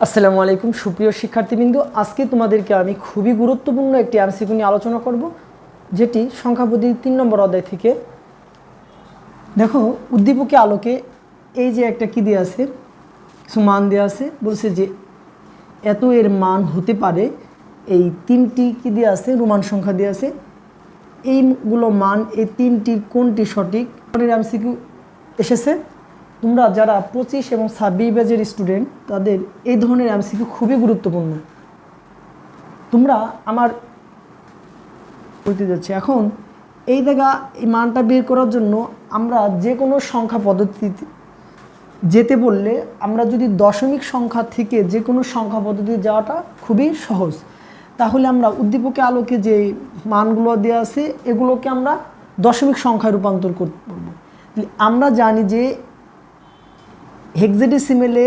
আসসালামু আলাইকুম সুপ্রিয় শিক্ষার্থীবৃন্দ, আজকে তোমাদেরকে আমি খুবই গুরুত্বপূর্ণ একটি এমসিকিউ নিয়ে আলোচনা করব, যেটি সংখ্যা পদ্ধতির 3 নম্বর অধ্যায় থেকে। দেখো, উদ্দীপকে আলোকে এই যে একটা কি দেওয়া আছে, কিছু মান দেওয়া আছে, বলছে যে এত এর মান হতে পারে। এই তিনটি কি দেওয়া আছে, রোমান সংখ্যা দেওয়া আছে। এইগুলো মান, এই তিনটির কোনটি সঠিক? এমসিকিউ এসেছে। তোমরা যারা 25 এবং 26 ব্যাচের স্টুডেন্ট, তাদের এই ধরনের এমসিকিউ খুবই গুরুত্বপূর্ণ। তোমরা আমার বলতে যাচ্ছি এখন এই জায়গা এই মানটা বের করার জন্য আমরা যে কোনো সংখ্যা পদ্ধতিতে যেতে বললে, আমরা যদি দশমিক সংখ্যা থেকে যে কোনো সংখ্যা পদ্ধতিতে যাওয়াটা খুবই সহজ। তাহলে আমরা উদ্দীপকে আলোকে যে মানগুলো দেওয়া আছে, এগুলোকে আমরা দশমিক সংখ্যায় রূপান্তর করতে পারবো। আমরা জানি যে হেক্সাডেসিমেলে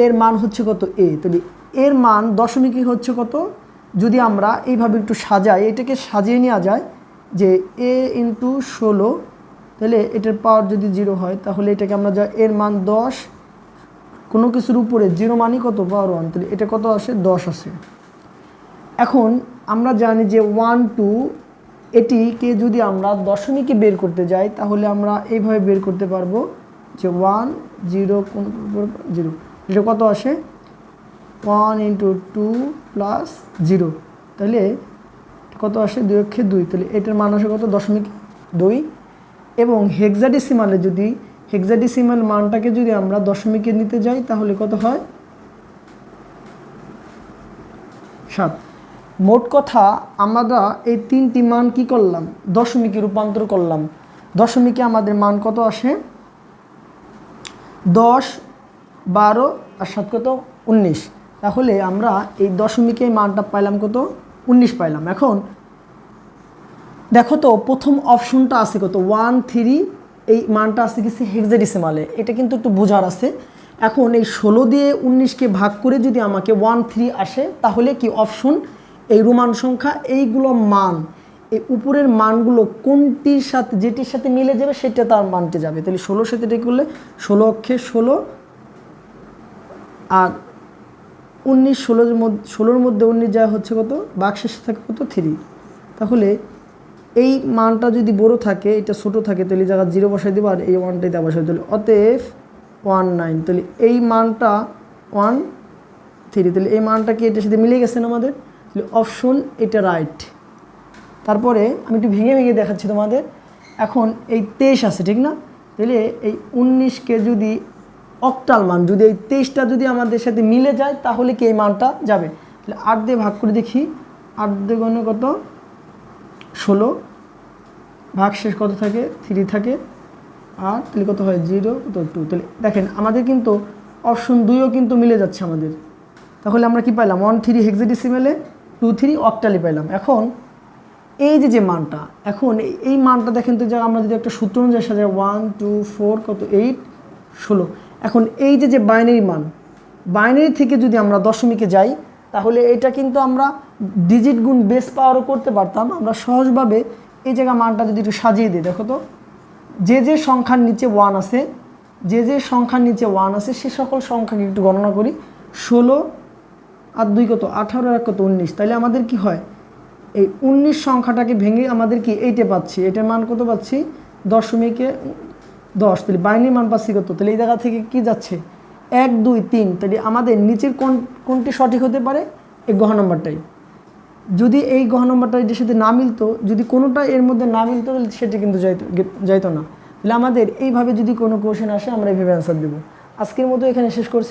এর মান হচ্ছে কত, তাহলে এর মান দশমিকে হচ্ছে কত। যদি আমরা এইভাবে একটু সাজাই, এটাকে সাজিয়ে নেওয়া যায় যে a × 16, তাহলে এটার পাওয়ার যদি 0 হয়, তাহলে এটাকে আমরা এর মান 10, কোনো কিছুর উপরে 0 মানই কত, পাওয়ার 1, তাহলে এটা কত আসে, 10 আসে। এখন আমরা জানি যে 1 2 এটিকে যদি আমরা দশমিকে বের করতে যাই, তাহলে আমরা এইভাবে বের করতে পারবো যে 1 0 0, এটা কত আসে, 1 × 2 + 0, তাহলে কত আসে, 2 অক্ষে 2, তাহলে এটার মান আসে কত, 0.2। এবং হেক্সাডেসিমাল মানটাকে যদি আমরা দশমিকে নিতে যাই, তাহলে কত হয়, 7। মোট কথা আমরা এই তিনটি মান কি করলাম, দশমিকে রূপান্তর করলাম। দশমিকে আমাদের মান কত আসে, 10 12 আর 7 কত, 19। তাহলে আমরা এই দশমিকে মানটা পাইলাম কত, 19 পাইলাম। এখন দেখো তো, প্রথম অপশনটা আছে কত, 1 3, এই মানটা আছে কিছু হেক্সাডেসিমালে, এটা কিন্তু একটু বোঝার আছে। এখন এই 16 দিয়ে 19কে ভাগ করে যদি আমাকে 1 3 আসে, তাহলে কি অপশন এই রোমান সংখ্যা, এইগুলো মান, এই উপরের মানগুলো কোনটির সাথে, যেটির সাথে মিলে যাবে সেটা তার মানতে যাবে। তাহলে 16 সাথে এটা করলে 16 অক্ষে 16, আর 19 16-র মধ্যে 19 যা হচ্ছে কত, বাক্সের থাকে কত, 3। তাহলে এই মানটা যদি বড় থাকে, এটা ছোট থাকে, তাহলে জায়গা 0 বসাই দেবো, আর এই 1টাই দেওয়া বসাই দিলে অতএব 19। তাহলে এই মানটা 1 3, তাহলে এই মানটা কি এটার সাথে মিলে গেছে না আমাদের, তাহলে অপশন এটা রাইট। তারপরে আমি একটু ভেঙে ভেঙে দেখাচ্ছি তোমাদের। এখন এই 23 আছে, ঠিক না? তাহলে এই 19কে যদি অক্টাল মান, যদি এই 23টা যদি আমাদের সাথে মিলে যায়, তাহলে কি এই মানটা যাবে। তাহলে 8 দিয়ে ভাগ করে দেখি, 8 দিয়ে গুণে কত, 16, ভাগশেষ কত থাকে, 3 থাকে, আর তাহলে কত হয়, 0 কত, 2। তাহলে দেখেন আমাদের কিন্তু অপশন 2ও কিন্তু মিলে যাচ্ছে আমাদের। তাহলে আমরা কি পাইলাম, 1 3 হেক্সাডেসিমেলে, 2 3 অক্টালি পাইলাম। এখন এই যে মানটা, এখন এই মানটা দেখেন তো, যা আমরা যদি একটা সূত্র অনুযায়ী সাজাই, 1 2 4 কত, 8 16। এখন এই যে বাইনারি মান, বাইনারি থেকে যদি আমরা দশমিকে যাই, তাহলে এটা কিন্তু আমরা ডিজিট গুণ বেস পাওয়ারও করতে পারতাম। আমরা সহজভাবে এই জায়গা মানটা যদি একটু সাজিয়ে দিই, দেখো তো, যে সংখ্যার নিচে 1 আছে, যে সংখ্যার নিচে 1 আছে, সে সকল সংখ্যাকে একটু গণনা করি। 16 আর 2 কত, 18 আর 1 কত, 19। তাহলে আমাদের কি হয়, এই 19 সংখ্যাটাকে ভেঙে আমাদের কি এইটা পাচ্ছি, এটার মান কত পাচ্ছি, দশমিকে 10। তাহলে বাইনারি মান পাচ্ছি কত, তাহলে এই জায়গা থেকে কি যাচ্ছে, 1 2 3। তাহলে আমাদের নিচের কোনটি সঠিক হতে পারে, এই গহ নম্বরটাই। যদি এই গহ নম্বরটা এটার সাথে না মিলতো, যদি কোনোটা এর মধ্যে না মিলতো, তাহলে সেটা কিন্তু যাইতো না। তাহলে আমাদের এইভাবে যদি কোনো কোশ্চেন আসে, আমরা এইভাবে অ্যান্সার দেবো। আজকের মতো এখানে শেষ করছি।